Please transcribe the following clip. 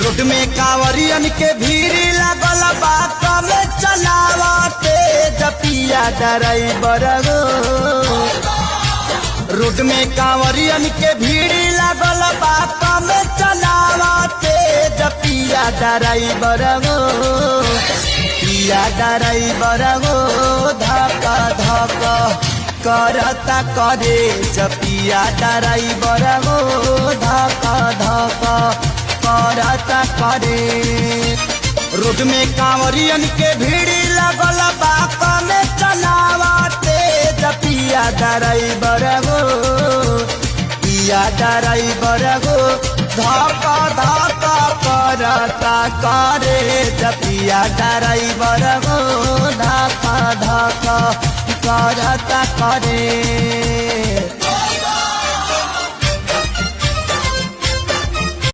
Road में कांवरियन के भीड़ लगल बा कमे चलावते जपिया ड्राइवर हो। रोड में कांवरियन के भीड़ लगल बा कमे चलावते जपिया ड्राइवर हो। पिया ड्राइवर हो धक्का धक्का करता करे जपिया ड्राइवर हो धक्का धक्का करता करे। रोड में कांवरियन के भीड़ लगल बा कमे चलावते जपिया ड्राइवर हो। पिया ड्राइवर हो धक्का धक्का करता करे जपिया ड्राइवर हो धक्का धक्का करता करे।